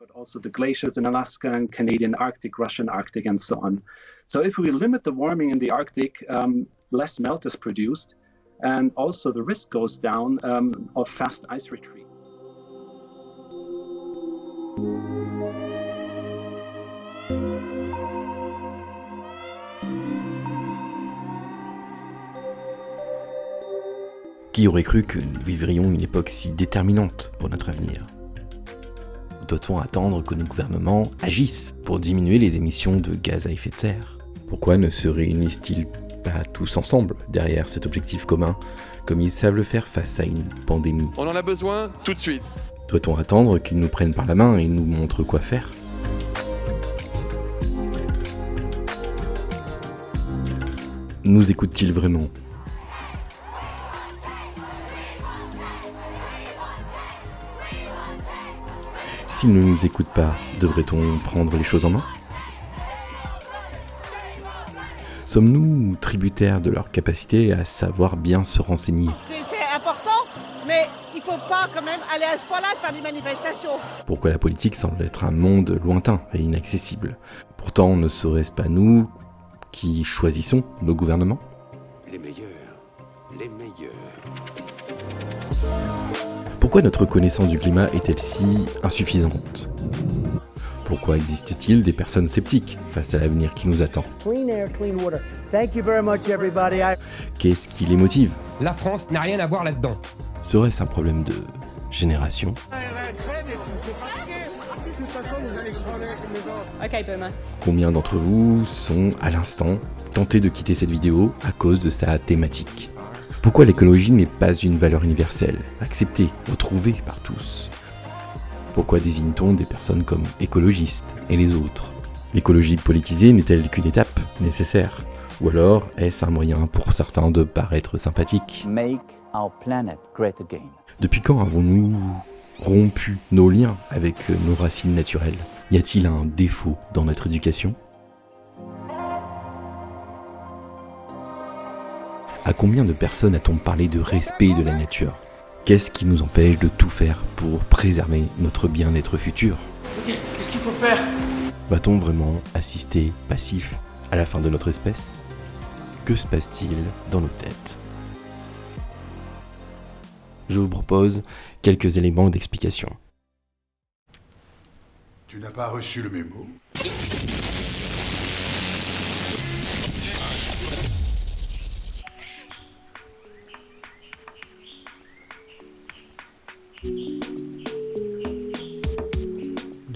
but also the glaciers in Alaska and Canadian Arctic, Russian Arctic, and so on. So if we limit the warming in the Arctic, less melt is produced, and also the risk goes down of fast ice retreat. Qui aurait cru que nous vivrions une époque si déterminante pour notre avenir ? Doit-on attendre que nos gouvernements agissent pour diminuer les émissions de gaz à effet de serre ? Pourquoi ne se réunissent-ils pas tous ensemble derrière cet objectif commun, comme ils savent le faire face à une pandémie ? On en a besoin tout de suite. Doit-on attendre qu'ils nous prennent par la main et nous montrent quoi faire ? Nous écoutent-ils vraiment ? S'ils ne nous écoutent pas, devrait-on prendre les choses en main ? Sommes-nous tributaires de leur capacité à savoir bien se renseigner ? C'est important, mais il ne faut pas quand même aller à ce point-là de faire des manifestations. Pourquoi la politique semble être un monde lointain et inaccessible ? Pourtant, ne serait-ce pas nous qui choisissons nos gouvernements ? Les meilleurs. Pourquoi notre connaissance du climat est-elle si insuffisante ? Pourquoi existe-t-il des personnes sceptiques face à l'avenir qui nous attend ? Clean air, clean water. Thank you very much, everybody. Qu'est-ce qui les motive ? La France n'a rien à voir là-dedans. Serait-ce un problème de génération ? Ok, Boomer. Combien d'entre vous sont, à l'instant, tentés de quitter cette vidéo à cause de sa thématique ? Pourquoi l'écologie n'est pas une valeur universelle, acceptée, retrouvée par tous ? Pourquoi désigne-t-on des personnes comme écologistes et les autres ? L'écologie politisée n'est-elle qu'une étape nécessaire ? Ou alors est-ce un moyen pour certains de paraître sympathiques ? Make our planet great again. Depuis quand avons-nous rompu nos liens avec nos racines naturelles ? Y a-t-il un défaut dans notre éducation ? À combien de personnes a-t-on parlé de respect de la nature ? Qu'est-ce qui nous empêche de tout faire pour préserver notre bien-être futur ? Ok, qu'est-ce qu'il faut faire ? Va-t-on vraiment assister passif à la fin de notre espèce ? Que se passe-t-il dans nos têtes ? Je vous propose quelques éléments d'explication. Tu n'as pas reçu le mémo ?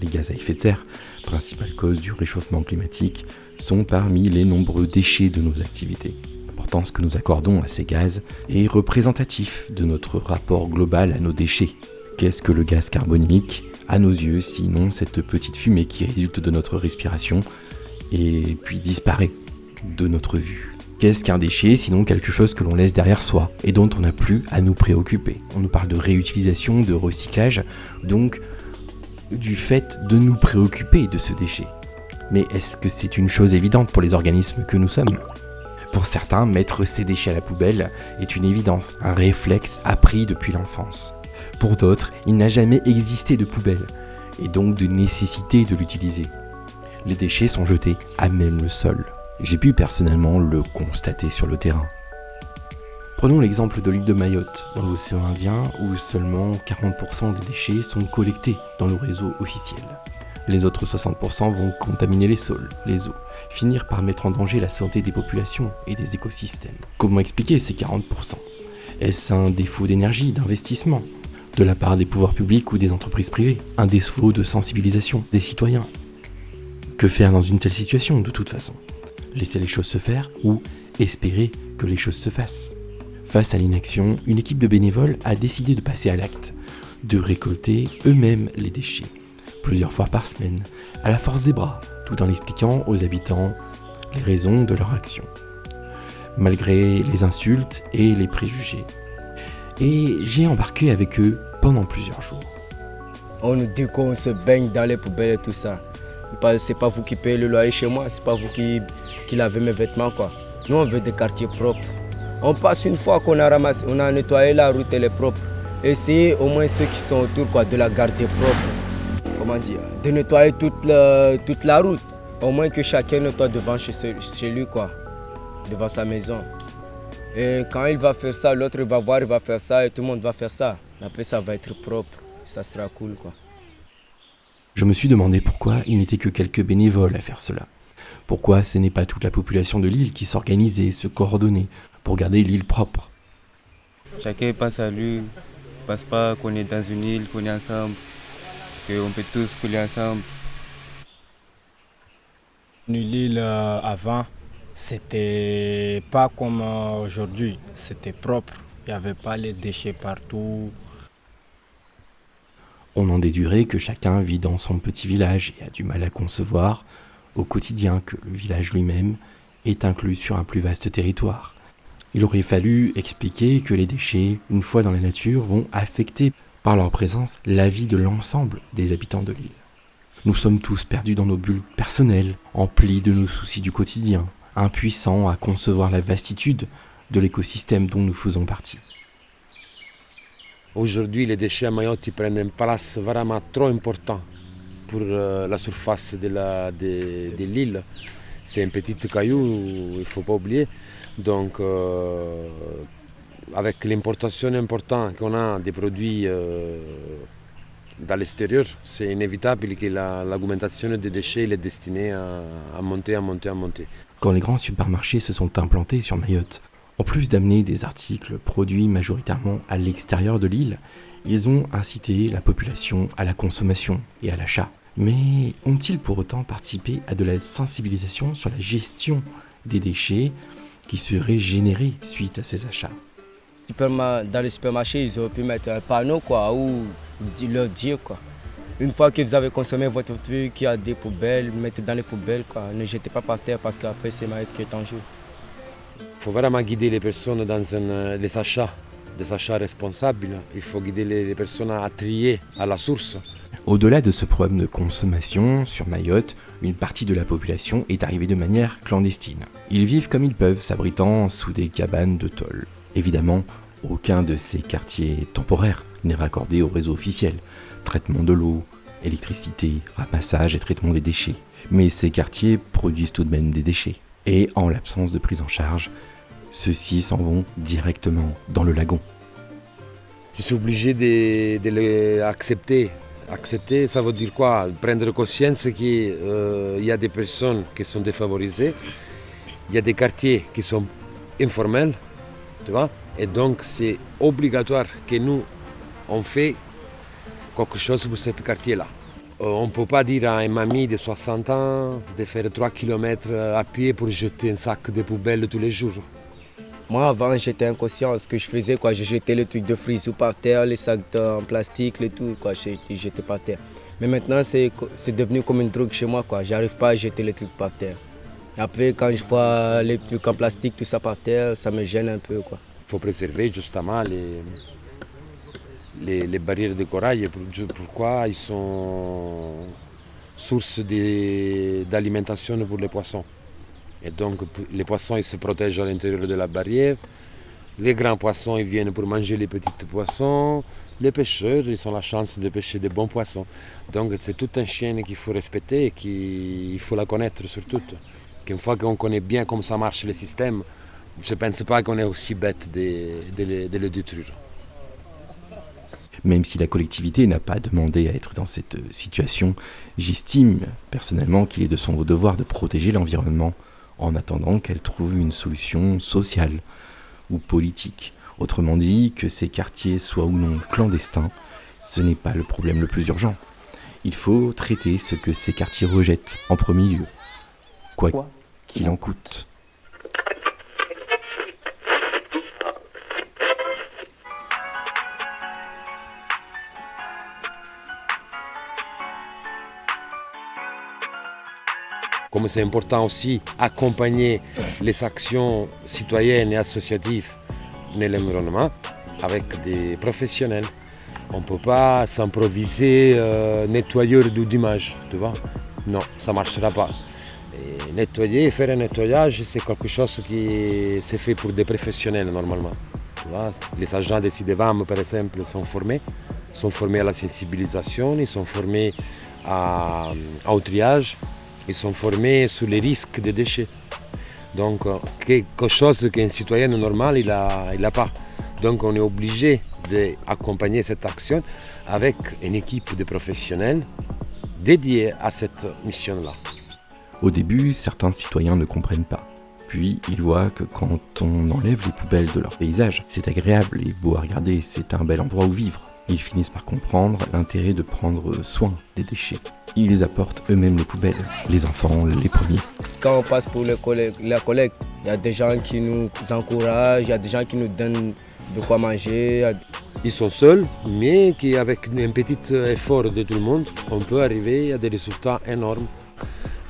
Les gaz à effet de serre, principale cause du réchauffement climatique, sont parmi les nombreux déchets de nos activités. L'importance que nous accordons à ces gaz est représentatif de notre rapport global à nos déchets. Qu'est-ce que le gaz carbonique ? À nos yeux, sinon cette petite fumée qui résulte de notre respiration et puis disparaît de notre vue. Qu'est-ce qu'un déchet sinon quelque chose que l'on laisse derrière soi et dont on n'a plus à nous préoccuper ? On nous parle de réutilisation, de recyclage, donc du fait de nous préoccuper de ce déchet. Mais est-ce que c'est une chose évidente pour les organismes que nous sommes ? Pour certains, mettre ces déchets à la poubelle est une évidence, un réflexe appris depuis l'enfance. Pour d'autres, il n'a jamais existé de poubelle, et donc de nécessité de l'utiliser. Les déchets sont jetés à même le sol. J'ai pu personnellement le constater sur le terrain. Prenons l'exemple de l'île de Mayotte, dans l'océan Indien, où seulement 40% des déchets sont collectés dans le réseau officiel. Les autres 60% vont contaminer les sols, les eaux, finir par mettre en danger la santé des populations et des écosystèmes. Comment expliquer ces 40% ? Est-ce un défaut d'énergie, d'investissement, de la part des pouvoirs publics ou des entreprises privées ? Un défaut de sensibilisation des citoyens ? Que faire dans une telle situation, de toute façon ? Laisser les choses se faire ou espérer que les choses se fassent ? Face à l'inaction, une équipe de bénévoles a décidé de passer à l'acte, de récolter eux-mêmes les déchets, plusieurs fois par semaine, à la force des bras, tout en expliquant aux habitants les raisons de leur action, malgré les insultes et les préjugés. Et j'ai embarqué avec eux pendant plusieurs jours. On nous dit qu'on se baigne dans les poubelles et tout ça. C'est pas vous qui payez le loyer chez moi, c'est pas vous qui lavez mes vêtements, quoi. Nous, on veut des quartiers propres. On passe une fois qu'on a ramassé, on a nettoyé la route, elle est propre. Essayez au moins ceux qui sont autour, quoi, de la garder propre. de nettoyer toute la route. Au moins que chacun nettoie devant chez lui, quoi, devant sa maison. Et quand il va faire ça, l'autre va voir, il va faire ça et tout le monde va faire ça. Après, ça va être propre, ça sera cool, quoi. Je me suis demandé pourquoi il n'était que quelques bénévoles à faire cela. Pourquoi ce n'est pas toute la population de l'île qui s'organisait, se coordonnait pour garder l'île propre. Chacun pense à lui, ne pense pas qu'on est dans une île, qu'on est ensemble, qu'on peut tous couler ensemble. L'île avant, c'était pas comme aujourd'hui, c'était propre, il n'y avait pas les déchets partout. On en déduirait que chacun vit dans son petit village et a du mal à concevoir au quotidien que le village lui-même est inclus sur un plus vaste territoire. Il aurait fallu expliquer que les déchets, une fois dans la nature, vont affecter par leur présence la vie de l'ensemble des habitants de l'île. Nous sommes tous perdus dans nos bulles personnelles, emplis de nos soucis du quotidien, impuissants à concevoir la vastitude de l'écosystème dont nous faisons partie. Aujourd'hui, les déchets à Mayotte ils prennent une place vraiment trop importante pour la surface de l'île. C'est un petit caillou, il ne faut pas oublier. Donc, avec l'importation importante qu'on a des produits dans l'extérieur, c'est inévitable que l'augmentation des déchets est destinée à monter. Quand les grands supermarchés se sont implantés sur Mayotte, en plus d'amener des articles produits majoritairement à l'extérieur de l'île, ils ont incité la population à la consommation et à l'achat. Mais ont-ils pour autant participé à de la sensibilisation sur la gestion des déchets qui seraient générés suite à ces achats? Dans les supermarchés, ils auraient pu mettre un panneau, quoi, où leur dire, quoi. Une fois que vous avez consommé votre truc, il y a des poubelles, mettez dans les poubelles, quoi. Ne jetez pas par terre parce qu'après c'est Mayotte qui est en jeu. Il faut vraiment guider les personnes dans les achats, des achats responsables. Il faut guider les personnes à trier à la source. Au-delà de ce problème de consommation, sur Mayotte, une partie de la population est arrivée de manière clandestine. Ils vivent comme ils peuvent, s'abritant sous des cabanes de tôle. Évidemment, aucun de ces quartiers temporaires n'est raccordé au réseau officiel. Traitement de l'eau, électricité, ramassage et traitement des déchets. Mais ces quartiers produisent tout de même des déchets. Et en l'absence de prise en charge, ceux-ci s'en vont directement dans le lagon. Je suis obligé de l'accepter. Accepter, ça veut dire quoi? Prendre conscience qu'il y a des personnes qui sont défavorisées, il y a des quartiers qui sont informels, tu vois? Et donc c'est obligatoire que nous, on fait quelque chose pour ce quartier-là. On ne peut pas dire à une mamie de 60 ans de faire 3 km à pied pour jeter un sac de poubelle tous les jours. Moi, avant, j'étais inconscient. Ce que je faisais, quoi, je jetais le truc de frisou par terre, les sacs en plastique, et tout, quoi, je jetais par terre. Mais maintenant, c'est devenu comme une drogue chez moi, quoi. J'arrive pas à jeter les trucs par terre. Et après, quand je vois les trucs en plastique, tout ça par terre, ça me gêne un peu, quoi. Il faut préserver justement les barrières de corail. Pourquoi ils sont source d'alimentation pour les poissons. Et donc les poissons ils se protègent à l'intérieur de la barrière. Les grands poissons ils viennent pour manger les petits poissons. Les pêcheurs ils ont la chance de pêcher des bons poissons. Donc c'est toute une chaîne qu'il faut respecter et qu'il faut la connaître surtout. Qu'une fois qu'on connaît bien comment ça marche le système, je ne pense pas qu'on est aussi bête de le détruire. Même si la collectivité n'a pas demandé à être dans cette situation, j'estime personnellement qu'il est de son devoir de protéger l'environnement en attendant qu'elle trouve une solution sociale ou politique. Autrement dit, que ces quartiers soient ou non clandestins, ce n'est pas le problème le plus urgent. Il faut traiter ce que ces quartiers rejettent en premier lieu, quoi qu'il en coûte. Comme c'est important aussi accompagner les actions citoyennes et associatives dans l'environnement avec des professionnels. On ne peut pas s'improviser nettoyeur d'image, tu vois. Non, ça ne marchera pas. Et nettoyer, faire un nettoyage, c'est quelque chose qui c'est fait pour des professionnels normalement. Tu vois. Les agents des CIDEVAM, par exemple, sont formés à la sensibilisation, ils sont formés au triage, ils sont formés sur les risques des déchets. Donc quelque chose qu'un citoyen normal il a pas. Donc on est obligé d'accompagner cette action avec une équipe de professionnels dédiés à cette mission-là. Au début, certains citoyens ne comprennent pas. Puis ils voient que quand on enlève les poubelles de leur paysage, c'est agréable et beau à regarder, c'est un bel endroit où vivre. Ils finissent par comprendre l'intérêt de prendre soin des déchets. Ils les apportent eux-mêmes les poubelles, les enfants les premiers. Quand on passe pour la collecte, il y a des gens qui nous encouragent, il y a des gens qui nous donnent de quoi manger. Ils sont seuls, mais qu'avec un petit effort de tout le monde, on peut arriver à des résultats énormes.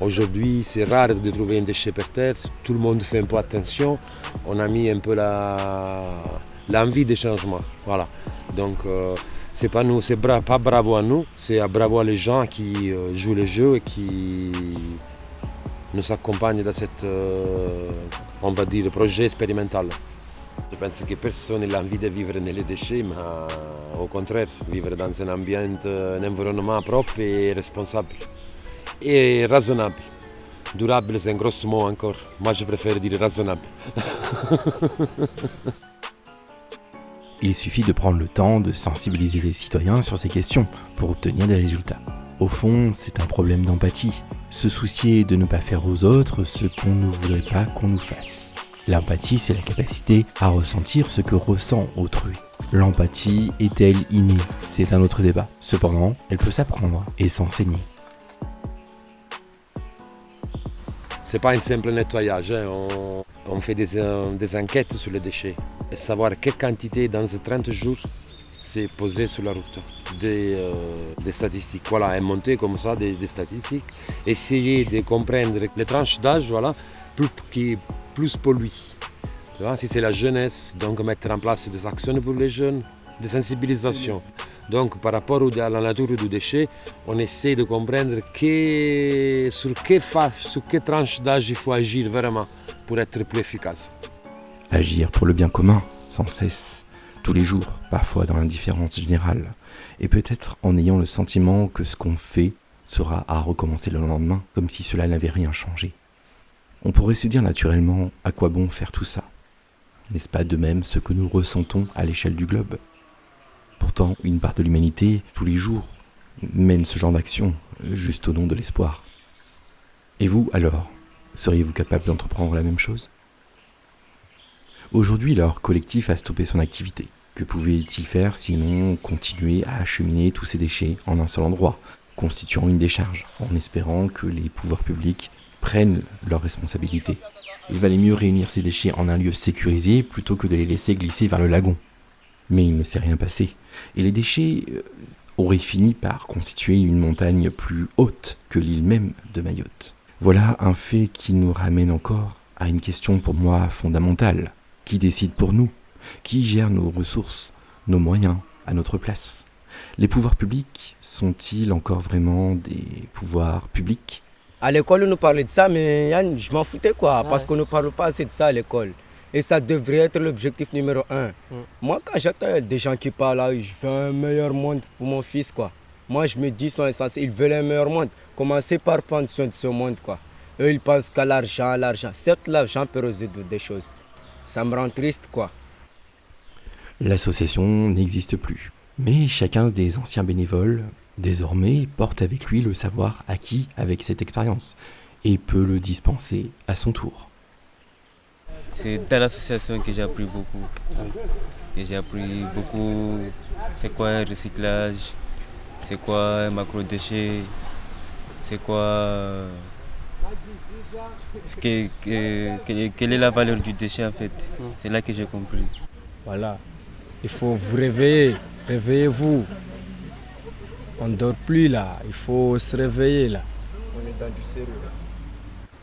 Aujourd'hui, c'est rare de trouver un déchet par terre, tout le monde fait un peu attention. On a mis un peu l'envie de changement. Voilà. Donc, c'est pas nous, c'est pas bravo à nous, c'est bravo à les gens qui jouent le jeu et qui nous accompagnent dans cet, on va dire, projet expérimental. Je pense que personne n'a envie de vivre dans les déchets, mais au contraire, vivre dans un environnement propre et responsable. Et raisonnable. Durable, c'est un gros mot encore. Moi, je préfère dire raisonnable. Il suffit de prendre le temps de sensibiliser les citoyens sur ces questions pour obtenir des résultats. Au fond, c'est un problème d'empathie. Se soucier de ne pas faire aux autres ce qu'on ne voudrait pas qu'on nous fasse. L'empathie, c'est la capacité à ressentir ce que ressent autrui. L'empathie est-elle innée? C'est un autre débat. Cependant, elle peut s'apprendre et s'enseigner. Ce n'est pas un simple nettoyage, hein. On fait des enquêtes sur les déchets et savoir quelle quantité dans ces 30 jours c'est posé sur la route. Des statistiques, voilà, et monter comme ça des statistiques, essayer de comprendre les tranches d'âge, voilà, qui plus polluent. Tu vois, si c'est la jeunesse, donc mettre en place des actions pour les jeunes, des sensibilisations. Donc par rapport à la nature du déchet, on essaie de comprendre sur quelle tranche d'âge il faut agir vraiment pour être plus efficace. Agir pour le bien commun, sans cesse, tous les jours, parfois dans l'indifférence générale, et peut-être en ayant le sentiment que ce qu'on fait sera à recommencer le lendemain, comme si cela n'avait rien changé. On pourrait se dire naturellement à quoi bon faire tout ça. N'est-ce pas de même ce que nous ressentons à l'échelle du globe ? Pourtant, une part de l'humanité, tous les jours, mène ce genre d'action, juste au nom de l'espoir. Et vous, alors, seriez-vous capable d'entreprendre la même chose ? Aujourd'hui, leur collectif a stoppé son activité. Que pouvait-il faire sinon continuer à acheminer tous ces déchets en un seul endroit, constituant une décharge, en espérant que les pouvoirs publics prennent leurs responsabilités. Il valait mieux réunir ces déchets en un lieu sécurisé plutôt que de les laisser glisser vers le lagon. Mais il ne s'est rien passé, et les déchets auraient fini par constituer une montagne plus haute que l'île même de Mayotte. Voilà un fait qui nous ramène encore à une question pour moi fondamentale. Qui décide pour nous ? Qui gère nos ressources, nos moyens, à notre place ? Les pouvoirs publics sont-ils encore vraiment des pouvoirs publics ? À l'école, on nous parlait de ça, mais Yann, je m'en foutais quoi, parce qu'on ne parle pas assez de ça à l'école. Et ça devrait être l'objectif numéro 1. Moi, quand j'entends des gens qui parlent là, je veux un meilleur monde pour mon fils, quoi. Moi, je me dis, ils sont insensés, ils veulent un meilleur monde. Commencez par prendre soin de ce monde, quoi. Eux, ils pensent qu'à l'argent. Certes, l'argent peut résoudre des choses. Ça me rend triste, quoi. L'association n'existe plus. Mais chacun des anciens bénévoles, désormais, porte avec lui le savoir acquis avec cette expérience et peut le dispenser à son tour. C'est dans l'association que j'ai appris beaucoup. Et j'ai appris beaucoup c'est quoi un recyclage, c'est quoi un macro-déchet, c'est quoi... Quelle est la valeur du déchet en fait. C'est là que j'ai compris. Voilà. Il faut vous réveiller. Réveillez-vous. On ne dort plus là. Il faut se réveiller là. On est dans du sérieux là.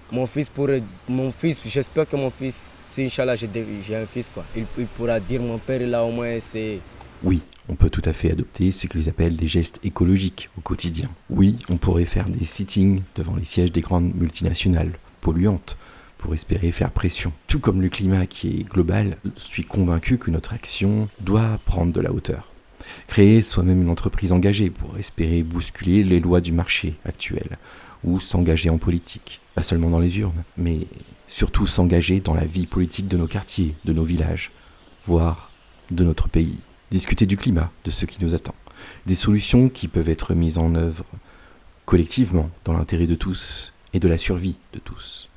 Mon fils, j'espère que mon fils, si Inch'Allah j'ai un fils, quoi, il pourra dire mon père il a au moins essayé. Oui, on peut tout à fait adopter ce qu'ils appellent des gestes écologiques au quotidien. Oui, on pourrait faire des sittings devant les sièges des grandes multinationales polluantes pour espérer faire pression. Tout comme le climat qui est global, je suis convaincu que notre action doit prendre de la hauteur. Créer soi-même une entreprise engagée pour espérer bousculer les lois du marché actuel, ou s'engager en politique, pas seulement dans les urnes, mais surtout s'engager dans la vie politique de nos quartiers, de nos villages, voire de notre pays. Discuter du climat, de ce qui nous attend, des solutions qui peuvent être mises en œuvre collectivement dans l'intérêt de tous et de la survie de tous.